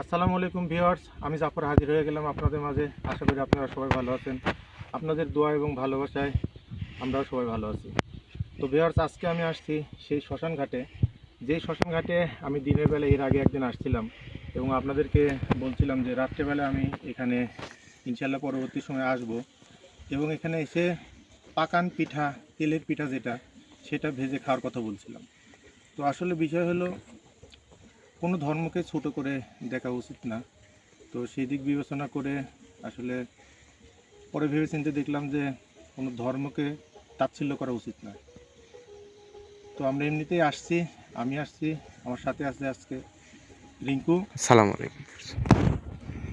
আসসালামু আলাইকুম ভিউয়ার্স, আমি জাফর হাজির হয়ে গেলাম আপনাদের মাঝে। আশা করি আপনারা সবাই ভালো আছেন। আপনাদের দোয়া এবং ভালোবাসায় আমরাও সবাই ভালো আছি। তো ভিউয়ার্স, আজকে আমি আসছি সেই শ্মশান ঘাটে, যেই শ্মশান ঘাটে আমি দিনের বেলা এর আগে একদিন আসছিলাম এবং আপনাদেরকে বলছিলাম যে রাত্রেবেলা আমি এখানে ইনশাল্লাহ পরবর্তী সময় আসব এবং এখানে এসে পাকান পিঠা, তেলের পিঠা যেটা, সেটা ভেজে খাওয়ার কথা বলছিলাম। তো আসলে বিষয় হলো, কোনো ধর্মকে ছোট করে দেখা উচিত না। তো সেই দিক বিবেচনা করে আসলে পরে ভেবেচিন্তে দেখলাম যে কোনো ধর্মকে তাচ্ছিল্য করা উচিত না। তো আমরা এমনিতেই আসছি, আমি আসছি, আমার সাথে আছে আজকে রিঙ্কু। সালাম আলাইকুম।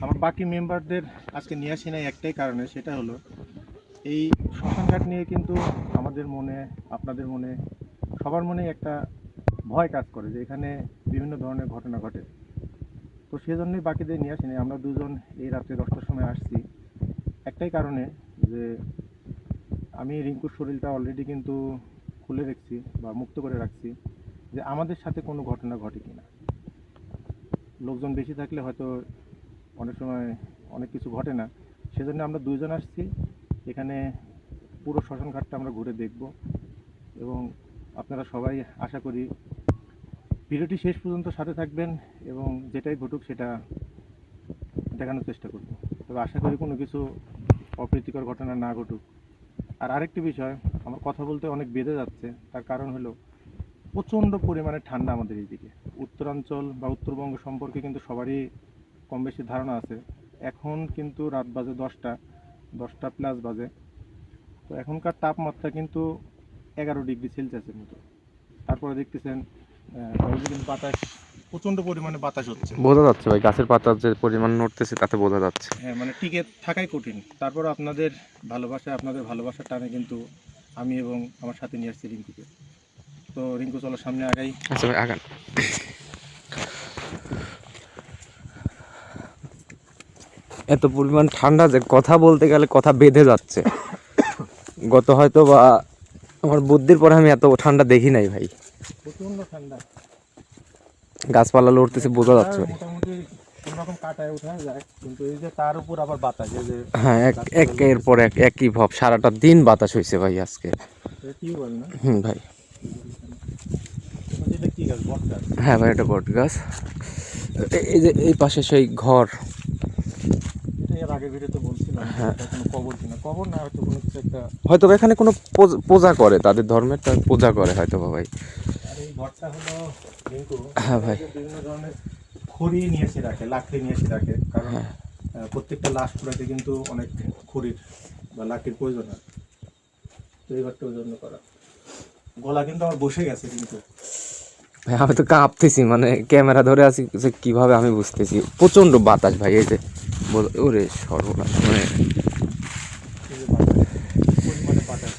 আমার বাকি মেম্বারদের আজকে নিয়ে আসি নাই একটাই কারণে, সেটা হলো এই শ্মশানঘাট নিয়ে কিন্তু আমাদের মনে, আপনাদের মনে, সবার মনেই একটা ভয় কাজ করে যে এখানে বিভিন্ন ধরনের ঘটনা ঘটে। তো সেজন্যই বাকিদের নিয়ে আসিনি। আমরা দুজন এই রাত্রে 10টার সময় আসছি একটাই কারণে, যে আমি রিঙ্কুর শরীরটা অলরেডি কিন্তু খুলে রেখেছি বা মুক্ত করে রাখছি, যে আমাদের সাথে কোনো ঘটনা ঘটে কিনা। লোকজন বেশি থাকলে হয়তো অনেক সময় অনেক কিছু ঘটে না। সেজন্য আমরা দুইজন আসছি এখানে, পুরো শ্মশান ঘাটটা আমরা ঘুরে দেখব এবং আপনারা সবাই আশা করি ভিডিওটি শেষ পর্যন্ত সাথে থাকবেন এবং যেটাই ঘটুক সেটা দেখানোর চেষ্টা করব। তবে আশা করি কোনো কিছু অপ্রীতিকর ঘটনা না ঘটুক। আর আরেকটি বিষয়, আমার কথা বলতে অনেক বেড়ে যাচ্ছে, তার কারণ হলো প্রচণ্ড পরিমাণে ঠান্ডা আমাদের এইদিকে। উত্তরাঞ্চল বা উত্তরবঙ্গ সম্পর্কে কিন্তু সবারই কম বেশি ধারণা আছে। এখন কিন্তু রাত বাজে 10টা প্লাস বাজে। তো এখনকার তাপমাত্রা কিন্তু 11 ডিগ্রি সেলসিয়াসের মতো। তারপরে দেখতেছেন অলরেডি কিন্তু বাতাস, প্রচণ্ড পরিমাণে বাতাস হচ্ছে। বোঝা যাচ্ছে ভাই, গাছের পাতার যে পরিমাণ নড়তেছে তাতে বোঝা যাচ্ছে। হ্যাঁ, মানে টিকে থাকাই কঠিন। তারপর আপনাদের ভালোবাসায়, আপনাদের ভালোবাসার টানে কিন্তু আমি এবং আমার সাথে নিয়ে আসছি রিঙ্কুকে। তো রিঙ্কু, চলো সামনে আগাই। আচ্ছা ভাই, আগান। এত পরিমাণ ঠান্ডা যে কথা বলতে গেলে কথা বেঁধে যাচ্ছে। গত হয়তো বা আমার বুদ্ধির পরে আমি এত ঠান্ডা দেখি নাই ভাই। প্রচণ্ড ঠান্ডা, গাছপালা মানে লড়তেছে, বোঝা ঠান্ডা যাচ্ছে ভাই। মোটামুটি কোনোরকম কাটায় ওঠা যায়, কিন্তু এই যে তার উপর আবার বাতাস, এই যে হ্যাঁ, গাছপালা একের পর লড়তেছে। একই ভাব, সারাটা দিন বাতাস হয়েছে ভাই আজকে। এটা টিউবওয়েল না? ভাই। এটা কি গাছ, বট গাছ? হ্যাঁ ভাই, এটা বট গাছ। এই যে এই পাশে সেই ঘর। এটা এর আগের ভিডিওতে বলছিলাম যে হ্যাঁ, এটা কোনো কবর কিনা, কবর না, হয়তো কোনো কিছু একটা। হয়তো বা এখানে কোনো পূজা করে, তাদের ধর্মের তার পূজা করে হয়তো বা ভাই। আর এই ঘরটা হলো রিঙ্কু, হ্যাঁ এখানে ভাই। যে বিভিন্ন ধরনের খড়ি নিয়ে এসে রাখে, লাকড়ি নিয়ে এসে রাখে, কারণ হ্যাঁ প্রত্যেকটা লাশ পোড়াতে কিন্তু অনেক খড়ির বা লাকড়ির প্রয়োজন হয়। তো এই ঘরটা ওই জন্য করা। গলা কিন্তু আমার বসে গেছে কিন্তু। ভাই, আমি তো কাঁপতেছি, মানে ক্যামেরা ধরে আছি যে কিভাবে আমি বুঝতেছি। প্রচন্ড বাতাস ভাই, এই যে ওরে সর্বনাশ, মানে এই যে বাতাস, কি পরিমাণে বাতাস,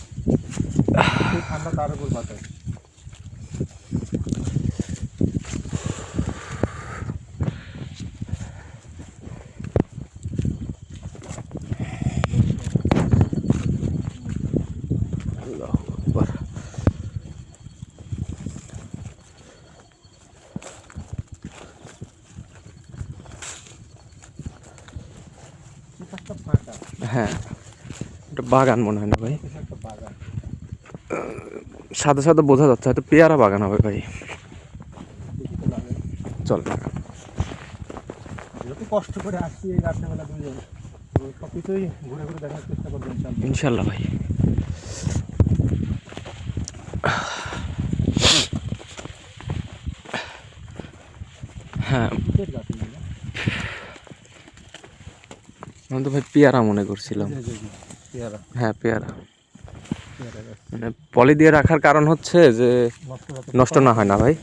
এমনিতেই ঠান্ডা তার উপর বাতাস। আল্লাহু আকবার। এই পাশটা ফাঁকা, হ্যাঁ, এটা বাগান মনে হয় না ভাই, মনে হচ্ছে একটা বাগান। সাথে সাথে বোঝা যাচ্ছে হয়তো পেয়ারা বাগান হবে ভাই। দেখি তো লাগে। চল বাগান। যেহেতু কষ্ট করে আসছি এই রাত্রেবেলা দুজন, তো সব কিছুই ঘুরে ঘুরে দেখার চেষ্টা করবো ইনশাল্লাহ। ইনশাল্লাহ ভাই। হ্যাঁ, কিসের গাছ এগুলো? আমি তো ভাই পেয়ারা মনে করছিলাম। এই যে পেয়ারা, হ্যাঁ, পেয়ারা। পেয়ারা গাছ। মানে পলি দিয়ে রাখার কারণ হচ্ছে যে নষ্ট যাতে নষ্ট পোকা না না হয় না লাগে। ভাই।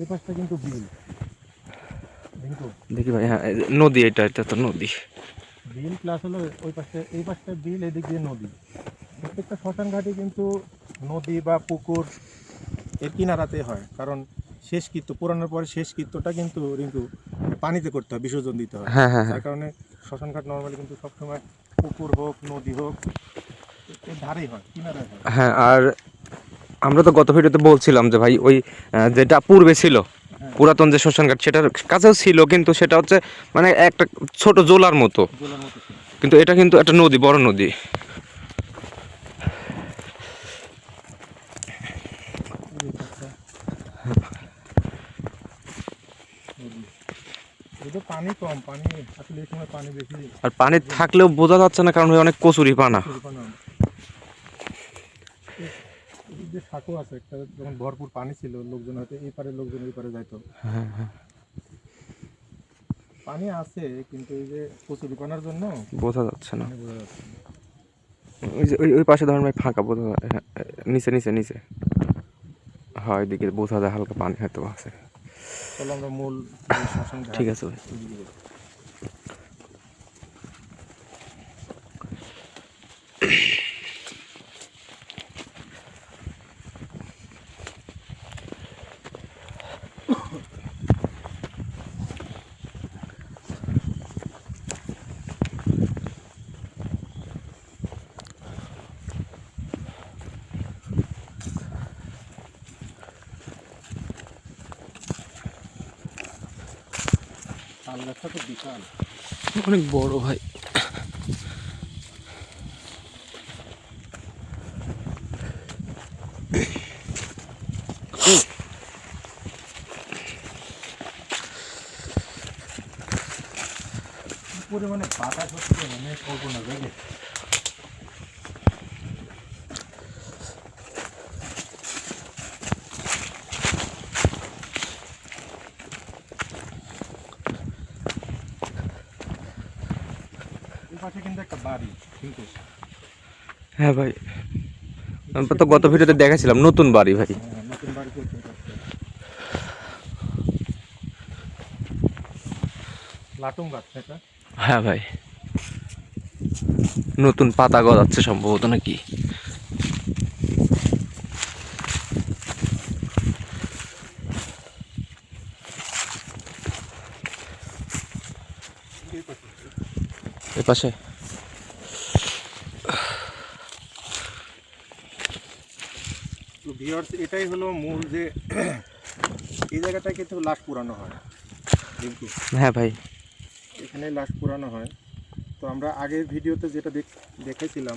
এই পাশটা কিন্তু বিল, কিন্তু দেখি ভাই, হ্যাঁ এই যে নদী, এটা তো নদী। বিল প্লাস হলো ওই পাশে, এই পাশটা বিল, এদিক দিয়ে নদী। প্রত্যেকটা শ্মশান ঘাটে কিন্তু নদী বা পুকুর এর কিনারাতে হয়, কারণ শেষকৃত্য পুরানোর পরে শেষকৃত্যটা কিন্তু রিঙ্কু পানিতে করতে হয়, বিসর্জন দিতে হয়। হ্যাঁ হ্যাঁ যার হ্যাঁ। কারণে শ্মশান ঘাট নর্মালি কিন্তু সবসময় পুকুর হোক, নদী হোক, এর ধারেই হয়, কিনারায় হয়। হ্যাঁ, আর আমরা তো গত ভিডিওতে বলছিলাম যে ভাই ওই যেটা পূর্বে ছিল পুরাতন যে শ্মশানঘাট সেটার কাছেও ছিল, কিন্তু সেটা হচ্ছে মানে একটা ছোট জোলার মতো, জোলার মতো ছিল। কিন্তু এটা কিন্তু একটা নদী, বড় নদী। এই তো পানি কম, পানি আসলে এই সময় পানি বেশি। আর পানি থাকলেও বোঝা যাচ্ছে না, কারণ ভাই অনেক কচুরি পানা। এদিক দিয়ে সাঁকো আছে একটা, যখন ভরপুর পানি ছিল লোকজন হয়তো এই পারে, লোকজন ওই পারে যাইতো। পানি আছে কিন্তু এই যে কচুরি পানার জন্য বোঝা যাচ্ছে না। পানি বোঝা যাচ্ছে না। ওই যে ওই পাশে ধরেন ভাই ফাঁকা বোঝা যায়, হ্যাঁ, নিচে নিচে নিচে, হ্যাঁ এদিকে বোঝা যায় হালকা পানি হয়তো আছে। চলো আমরা মূল শ্মশান ঘাট ঠিক আছে ভাই। ওইদিকে যাই। তাল গাছটা তো বিশাল। অনেক বড় ভাই। পরিমাণে বাতাস হচ্ছে মানে কল্পনা জায়গায়। এই পাশে কিন্তু একটা বাড়ি কিন্তু, হ্যাঁ ভাই, আমরা তো গত ভিডিওতে দেখাছিলাম নতুন বাড়ি ভাই। নতুন বাড়ি করতে লাটুম গাছ এটা। হ্যাঁ ভাই, নতুন পাতা গজাচ্ছে সম্ভবত নাকি। এ পাশে তো ভিউয়ার্স, এটাই হলো মূল যে এই জায়গাটায় কিন্তু লাশ পুরানো হয় কিন্তু হ্যাঁ ভাই, এখানে লাশ পুরানো হয়। তো আমরা আগের ভিডিওতে যেটা দেখেছিলাম,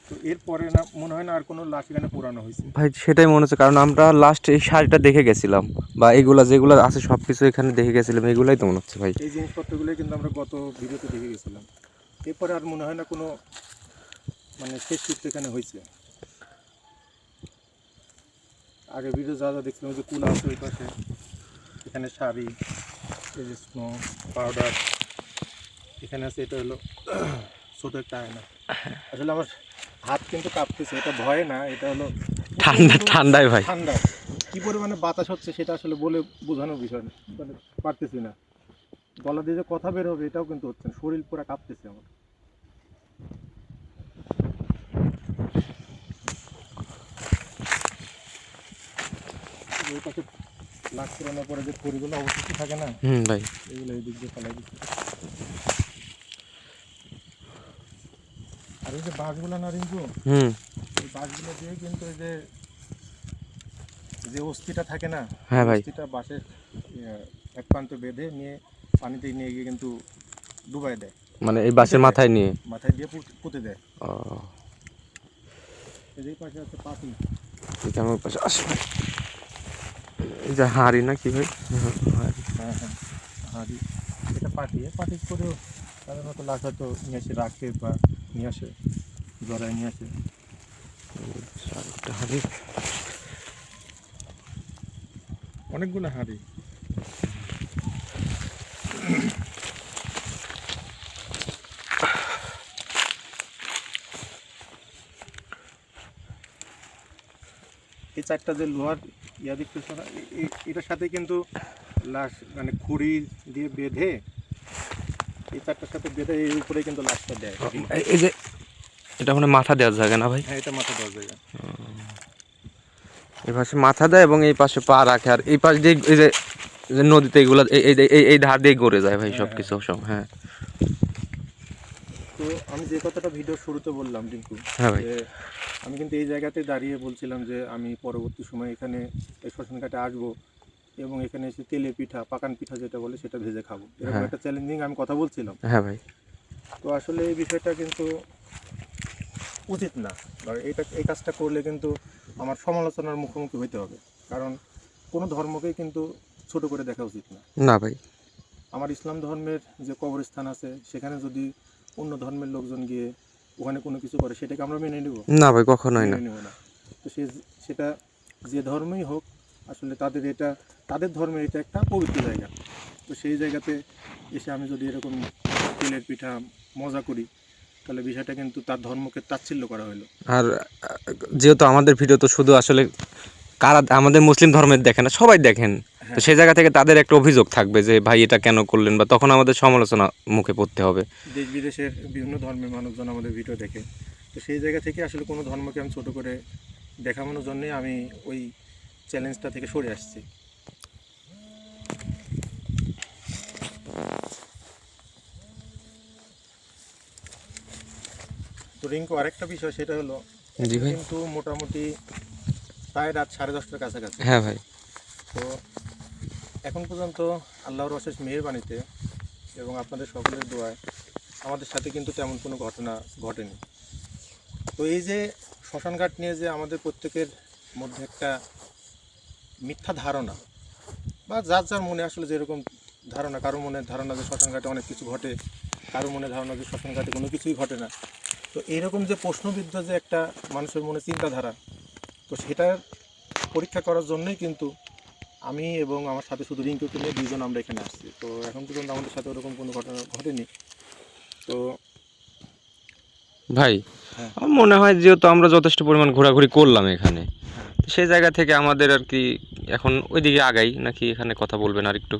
তো এরপরে না মনে হয় না আর কোনো লাশ এখানে পুরানো হয়েছে। ভাই সেটাই মনে হচ্ছে, কারণ আমরা লাস্ট এই শাড়িটা দেখে গেছিলাম, বা এগুলা যেগুলো আছে সব কিছু এখানে দেখে গেছিলাম, এগুলাই তো মনে হচ্ছে ভাই। এই জিনিসপত্রগুলোই কিন্তু আমরা গত ভিডিওতে দেখে গেছিলাম। এরপরে আর মনে হয় না কোনো মানে শেষ কৃত্য এখানে হয়েছে। আগের ভিডিও যা যা দেখছিলাম, যে কুলা আছে ওই পাশে, এখানে শাড়ি, এই যে স্নো পাউডার এখানে আছে। এটা হলো ছোটো একটা আয়না। আসলে আমার হাত কিন্তু কাঁপতেছে, এটা ভয় না, এটা হলো ঠান্ডায় ভাই। ঠান্ডা। কি পরিমাণে বাতাস হচ্ছে সেটা আসলে বলে বোঝানোর বিষয় না, মানে পারতেছি না। গলা দিয়ে যে কথা বের হবে এটাও কিন্তু হচ্ছে না, শরীর পুরো কাঁপতেছে আমার। ওই পাশে লাশ পুরানোর পরে যে খড়িগুলো অবশিষ্ট থাকে না, ভাই এগুলো এই দিক দিয়ে ফেলাই দিচ্ছে। আর এই যে বাঁশগুলো না রিঙ্কু, এই বাঁশগুলো দিয়ে কিন্তু এই যে অস্থিটা থাকে না, হ্যাঁ ভাই, অস্থিটা বাঁশের এক প্রান্তে বেঁধে নিয়ে পানিতে নিয়ে গিয়ে কিন্তু ডুবাই দেয়, মানে এই বাসের মাথায় নিয়ে মাথায় দিয়ে পুঁতে দেয়। ও, এই পাশে আছে পাতি। এটা আমার পাশে আসে ভাই। এই যে হাঁড়ি না কি ভাই? হাঁড়ি। হ্যাঁ হ্যাঁ, হাঁড়ি। এটা পাটি, পাটি করেও সাধারণত লাশ হয়তো নিয়ে এসে রাখে বা নিয়ে আসে, জড়ায় নিয়ে আসে। আরেকটা হাঁড়ি, অনেকগুলো হাঁড়ি। এই চারটা যে লোহার ইয়া দেখতেছো না, এটার সাথে কিন্তু লাশ মানে খুঁড়ি দিয়ে বেঁধে, এই চারটার সাথে বেঁধে এর উপরে কিন্তু লাশটা দেয়। এই যে এটা মানে মাথা দেওয়ার জায়গা না ভাই? হ্যাঁ, এটা মাথা দেওয়া জায়গা। এই পাশে মাথা দেয় এবং এই পাশে পা রাখে, আর এই পাশ দিয়ে এই যে নদীতে এগুলো এই ধার দিয়ে গড়ে যায় ভাই, সব কিছু সব। হ্যাঁ, তো তো আমি যে কথাটা ভিডিওর শুরুতে বললাম রিঙ্কু, হ্যাঁ ভাই। যে আমি কিন্তু এই জায়গাতে দাঁড়িয়ে বলছিলাম যে আমি পরবর্তী সময় এখানে এই শ্মশানঘাটে আসবো এবং এখানে এসে তেলে পিঠা, পাকান পিঠা যেটা বলে সেটা ভেজে খাবো, এরকম হ্যাঁ। একটা চ্যালেঞ্জিং আমি কথা বলছিলাম। হ্যাঁ ভাই। তো আসলে এই বিষয়টা কিন্তু উচিত না, বা এই কাজটা করলে কিন্তু আমার সমালোচনার মুখোমুখি হইতে হবে, কারণ কোনো ধর্মকেই কিন্তু ছোট করে দেখা উচিত না। না ভাই। আমার ইসলাম ধর্মের যে কবরস্থান আছে সেখানে যদি অন্য ধর্মের লোকজন গিয়ে ওখানে কোনো কিছু করে, সেটাকে আমরা মেনে নেব? না ভাই, কখনোই না। মেনে নেব না। তো সেটা যে ধর্মই হোক, আসলে তাদের ধর্মের এটা একটা পবিত্র জায়গা। তো সেই জায়গাতে এসে আমি যদি এরকম তেলের পিঠা মজা করি, তাহলে বিষয়টা কিন্তু তার ধর্মকে তাচ্ছিল্য করা হলো। আর যেহেতু আমাদের ভিডিও তো শুধু আসলে কারা আমাদের মুসলিম ধর্মের দেখে না, সবাই দেখেন। তো হ্যাঁ, সেই জায়গা থেকে তাদের একটা অভিযোগ থাকবে যে ভাই এটা কেন করলেন, বা তখন আমাদের সমালোচনা মুখে পড়তে হবে। দেশ বিদেশের বিভিন্ন ধর্মের মানুষজন আমাদের ভিডিও দেখে। তো সেই জায়গা থেকে আসলে কোনো ধর্মকে আমি ছোট করে দেখানোর জন্যই আমি ওই চ্যালেঞ্জটা থেকে সরে আসছি। তো রিঙ্কু, আরেকটা বিষয় সেটা হলো, জি ভাই। কিন্তু মোটামুটি প্রায় রাত 10:30টার কাছাকাছি। হ্যাঁ ভাই। তো এখন পর্যন্ত আল্লাহর অশেষ মেহেরবানিতে এবং আপনাদের সকলের দোয়ায় আমাদের সাথে কিন্তু তেমন কোনো ঘটনা ঘটেনি। তো এই যে শ্মশানঘাট নিয়ে যে আমাদের প্রত্যেকের মধ্যে একটা মিথ্যা ধারণা, বা যার যার মনে আসলে যেরকম ধারণা, কারো মনের ধারণা যে শ্মশানঘাটে অনেক কিছু ঘটে, কারো মনে ধারণা যে শ্মশানঘাটে কোনো কিছুই ঘটে না। তো এইরকম যে প্রশ্নবিদ্ধ যে একটা মানুষের মনে চিন্তাধারা, তো সেটার পরীক্ষা করার জন্যই কিন্তু আমি এবং আমার সাথে শুধু রিঙ্কুকে নিয়ে দুইজন আমরা এখানে আসছি। তো এখন পর্যন্ত আমাদের সাথে ওরকম কোনো ঘটনা ঘটেনি। তো ভাই, হ্যাঁ, আমার মনে হয় যেহেতু আমরা যথেষ্ট পরিমাণ ঘোরাঘুরি করলাম এখানে, হ্যাঁ, সেই জায়গা থেকে আমাদের আর কি এখন ওইদিকে আগাই নাকি এখানে কথা বলবেন আর একটু?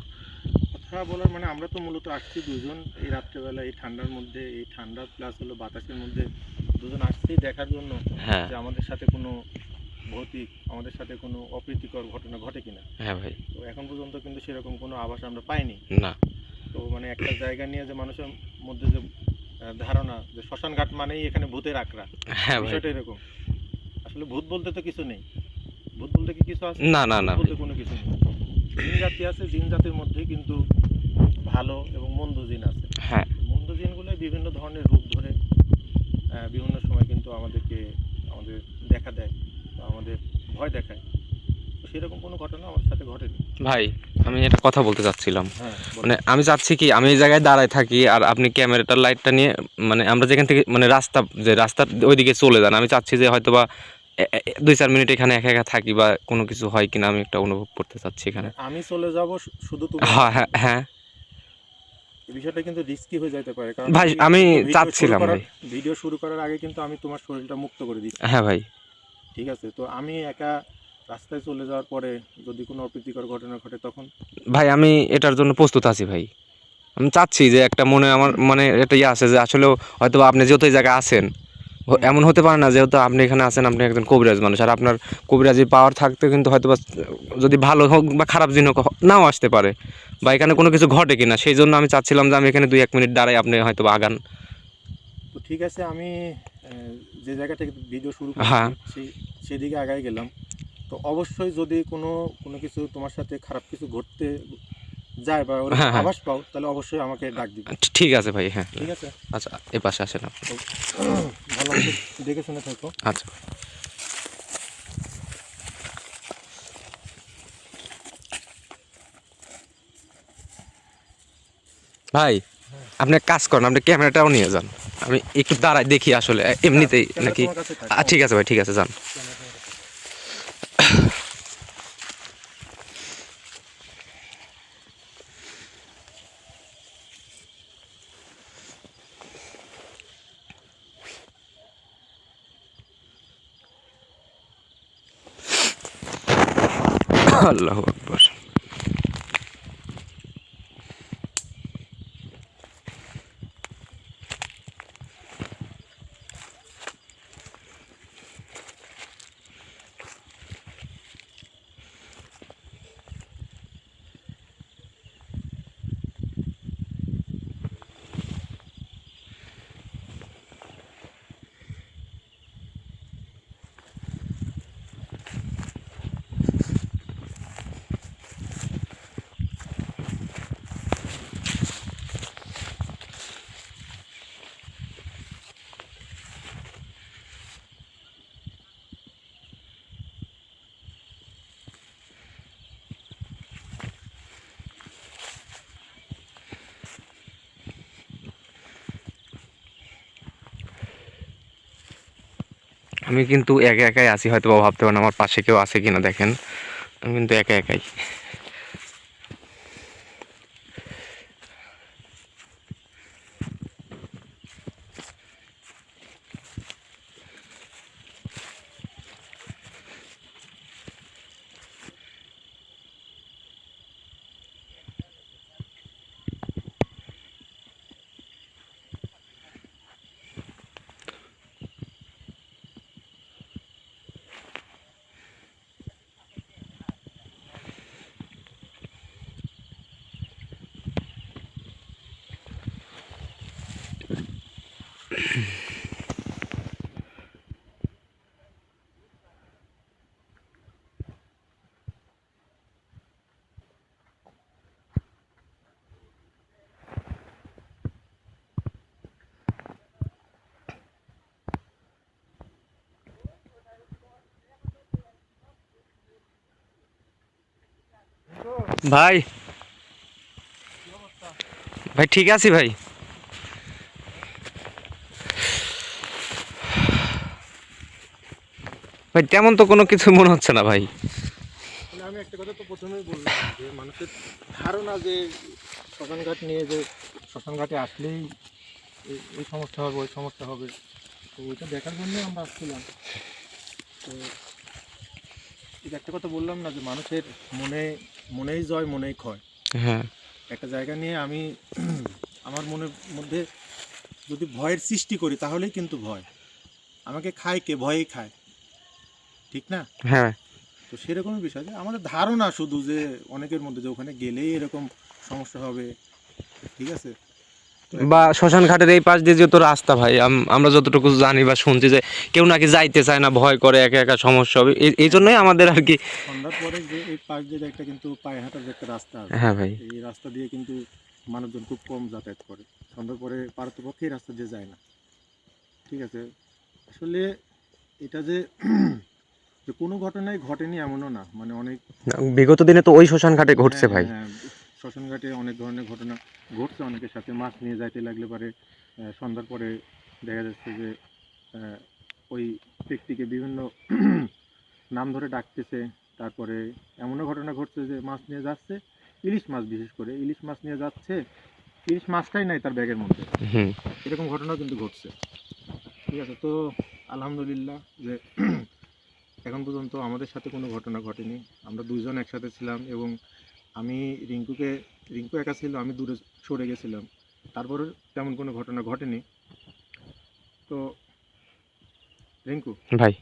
কথা বলার মানে আমরা তো মূলত আসছি দুজন এই রাত্রেবেলা, এই ঠান্ডার মধ্যে, এই ঠান্ডা প্লাস হলো বাতাসের মধ্যে দুজন আসছি দেখার জন্য হ্যাঁ। যে আমাদের সাথে কোনো ভৌতিক, আমাদের সাথে কোনো অপ্রীতিকর ঘটনা ঘটে কিনা। হ্যাঁ ভাই। তো এখন পর্যন্ত কিন্তু সেরকম কোনো আভাস আমরা পাইনি। না। তো মানে একটা জায়গা নিয়ে যে মানুষের মধ্যে যে ধারণা যে শ্মশানঘাট মানেই এখানে ভূতের আখড়া, হ্যাঁ ভাই। বিষয়টা এরকম। আসলে ভূত বলতে তো কিছু নেই। ভূত বলতে কি কিছু আছে? না না ভূত না ভাই। বলতে কোনো কিছু নেই। জিন জাতি আছে, জিন জাতির মধ্যেই কিন্তু ভালো এবং মন্দ জিন আছে। হ্যাঁ মন্দ জিনগুলোই বিভিন্ন ধরনের রূপ ধরে বিভিন্ন সময় কিন্তু আমাদের দেখা দেয় বা আমাদের ভয় দেখায়। তো সেরকম কোনো ঘটনা আমার সাথে ঘটেনি। ভাই, আমি একটা কথা বলতে চাচ্ছিলাম। হ্যাঁ, মানে বলেন। আমি চাচ্ছি কি, আমি এই জায়গায় দাঁড়ায় থাকি আর আপনি ক্যামেরাটার লাইটটা নিয়ে, মানে আমরা যেখান থেকে মানে রাস্তার ওইদিকে চলে যান। আমি চাচ্ছি যে হয়তো বা 2-4 মিনিট এখানে একা একা থাকি, বা কোনো কিছু হয় কিনা আমি একটা অনুভব করতে চাচ্ছি মানে এখানে। আমি চলে যাব, শুধু তুমি একা হ্যাঁ হ্যাঁ থাকবে। হ্যাঁ। এই বিষয়টা কিন্তু রিস্কি হয়ে যেতে পারে, কারণ ভাই আমি আমি কিন্তু চাচ্ছিলাম ভাই। ভিডিও শুরু করার আগে কিন্তু আমি তোমার শরীরটা মুক্ত করে দিচ্ছি। হ্যাঁ ভাই। ঠিক আছে? তো আমি একা রাস্তায় চলে যাওয়ার পরে যদি কোনো অপ্রীতিকর ঘটনা ঘটে তখন? ভাই আমি এটার জন্য প্রস্তুত আছি ভাই। আমি চাচ্ছি যে একটা মনে আমার মানে এটা ইয়ে আছে যে আসলেও হয়তো বা আপনি যেহেতু এই জায়গায় আছেন, হুম, এমন হতে পারে না যেহেতু আপনি এখানে আছেন, আপনি একজন কবিরাজ মানুষ, আর আপনার কবিরাজি পাওয়ার থাকতে কিন্তু হয়তো বা যদি ভালো হোক বা খারাপ জিনিস হোক নাও আসতে পারে, বা এখানে কোনো কিছু ঘটে কিনা, সেই জন্য আমি চাচ্ছিলাম যে আমি এখানে 2-1 মিনিট দাঁড়াই, আপনি হয়তো বা আগান। তো ঠিক আছে, আমি যে জায়গা থেকে ভিডিও শুরু করেছি হ্যাঁ সেদিকে আগায় গেলাম। তো অবশ্যই যদি কোনো কোনো কিছু তোমার সাথে খারাপ কিছু ঘটতে যায় বা ওরকম হ্যাঁ হ্যাঁ। আভাস পাও, তাহলে অবশ্যই আমাকে ডাক দিবে। ঠিক আছে ভাই। হ্যাঁ। ঠিক আছে? আচ্ছা, এ পাশে আসেন আপনি। তো ভালো মতো দেখে শুনে থাকো। আচ্ছা ভাই, আপনি এক কাজ করেন, আপনি ক্যামেরাটাও নিয়ে যান, আমি একটু দাঁড়াই দেখি আসলে এমনিতেই ক্যামেরা নাকি। তোমার কাছে থাক, ঠিক আছে ভাই, ঠিক আছে, যান। ক্যামেরা তোমার কাছে। আল্লাহু আকবার। আমি কিন্তু একা একাই আছি, হয়তো বা ভাবতে পারেন আমার পাশে কেউ আছে কিনা। দেখেন আমি কিন্তু একা একাই। ভাই ভাই ঠিক আছে ভাই। ভাই তেমন তো কোনো কিছু মনে হচ্ছে না ভাই। মানে আমি একটা কথা তো প্রথমেই বললাম যে মানুষের ধারণা যে শ্মশানঘাট নিয়ে, যে শ্মশানঘাটে আসলেই এই সমস্যা হবে, ওই সমস্যা হবে, তো ওইটা দেখার জন্য আমরা আসছিলাম। তো এটা একটা কথা বললাম না যে মানুষের মনেই জয় মনেই ক্ষয়। হ্যাঁ একটা জায়গা নিয়ে আমি আমার মনের মধ্যে যদি ভয়ের সৃষ্টি করি তাহলেই কিন্তু ভয় আমাকে খায়, কে ভয়েই খায়, ঠিক না? হ্যাঁ। তো সেরকমই বিষয় যে আমাদের ধারণা শুধু যে অনেকের মধ্যে যে ওখানে গেলেই এরকম সমস্যা হবে, ঠিক আছে? তো বা শ্মশান ঘাটের এই পাশ দিয়ে যেহেতু রাস্তা ভাই, আমরা যতটুকু জানি বা শুনছি যে কেউ নাকি যাইতে চায় না, ভয় করে, একা একা সমস্যা হবে, এই জন্যই আমাদের আর কি। সন্ধ্যার পরে যে এই পাশ দিয়ে একটা কিন্তু পায়ে হাঁটার যে একটা রাস্তা আছে, হ্যাঁ ভাই। এই রাস্তা দিয়ে কিন্তু মানুষজন খুব কম যাতায়াত করে। সন্ধ্যার পরে পারতপক্ষে এই রাস্তা দিয়ে যায় না, ঠিক আছে? আসলে এটা যে যে কোনো ঘটনাই ঘটেনি এমনও না, মানে অনেক বিগত দিনে তো ওই শ্মশান ঘাটে ঘটছে ভাই। হ্যাঁ, শ্মশানঘাটে অনেক ধরনের ঘটনা ঘটছে। অনেকের সাথে মাছ নিয়ে যাইতে লাগলে পারে সন্ধ্যার পরে দেখা যাচ্ছে যে ওই ব্যক্তিকে বিভিন্ন নাম ধরে ডাকতেছে। তারপরে এমনও ঘটনা ঘটছে যে মাছ নিয়ে যাচ্ছে, ইলিশ মাছ, বিশেষ করে ইলিশ মাছ নিয়ে যাচ্ছে, ইলিশ মাছটাই নাই তার ব্যাগের মধ্যে। হুম। এরকম ঘটনাও কিন্তু ঘটছে, ঠিক আছে? তো আলহামদুলিল্লাহ যে এখন পর্যন্ত আমাদের সাথে কোনো ঘটনা ঘটেনি। আমরা দুইজন একসাথে ছিলাম এবং আমি রিঙ্কু একা ছিল, আমি দূরে সরে গেছিলাম, তারপরে তেমন কোনো ঘটনা ঘটেনি। তো রিঙ্কু, ভাই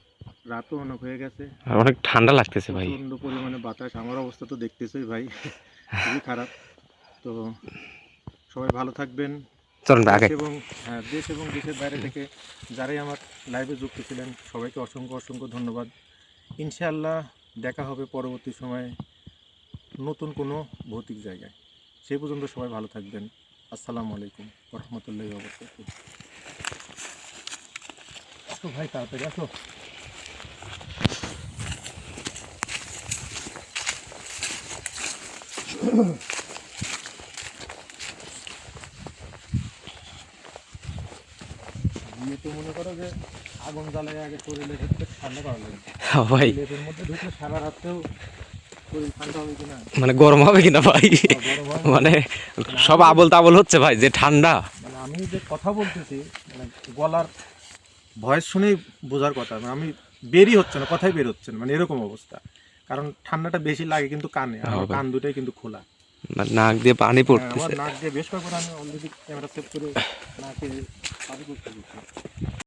রাতও অনেক হয়ে গেছে, আর অনেক ঠান্ডা লাগতেছে ভাই। প্রচণ্ড পরিমাণে বাতাস, আমার অবস্থা তো দেখতেছই ভাই, খুবই খারাপ। তো সবাই ভালো থাকবেন। চলুন ভাই দেশ আগে। এবং দেশ এবং দেশের বাইরে থেকে যারাই আমার লাইভে যুক্ত ছিলেন সবাইকে অসংখ্য অসংখ্য ধন্যবাদ। ইনশাআল্লাহ দেখা হবে পরবর্তী সময়ে নতুন কোনো ভৌতিক জায়গায়। সেই পর্যন্ত সবাই ভালো থাকবেন। আসসালামু আলাইকুম ওয়া রাহমাতুল্লাহি ওয়া বারাকাতুহু। আসো ভাই, তাড়াতাড়ি আসো। গিয়ে তো মনে করো যে আগুন জ্বালায় আগে শরীরে ঢুকতে ঠান্ডা করা লাগবে। হ্যাঁ ভাই, লেপের মধ্যে ঢুকলে সারা রাত্রেও শরীর ঠান্ডা হবে কিনা, মানে গরম হবে কিনা ভাই, গরম হবে মানে মানে সব আমি আবল তাবল হচ্ছে ভাই, যে ঠান্ডা। মানে আমি যে কথা বলতেছি, মানে গলার ভয়েস শুনেই বোঝার কথা, মানে আমি বেরই হচ্ছে না, কথাই বের হচ্ছে না, মানে এরকম অবস্থা। কারণ ঠান্ডাটা বেশি লাগে কিন্তু কানে, আর আমার কান দুটাই কিন্তু খোলা। মানে নাক দিয়ে পানি হ্যাঁ, আমার পড়তেছে। নাক দিয়ে বেশ কয়েকবার আমি অলরেডি ক্যামেরা সেভ করে নাকে পানি পড়তে দিচ্ছি।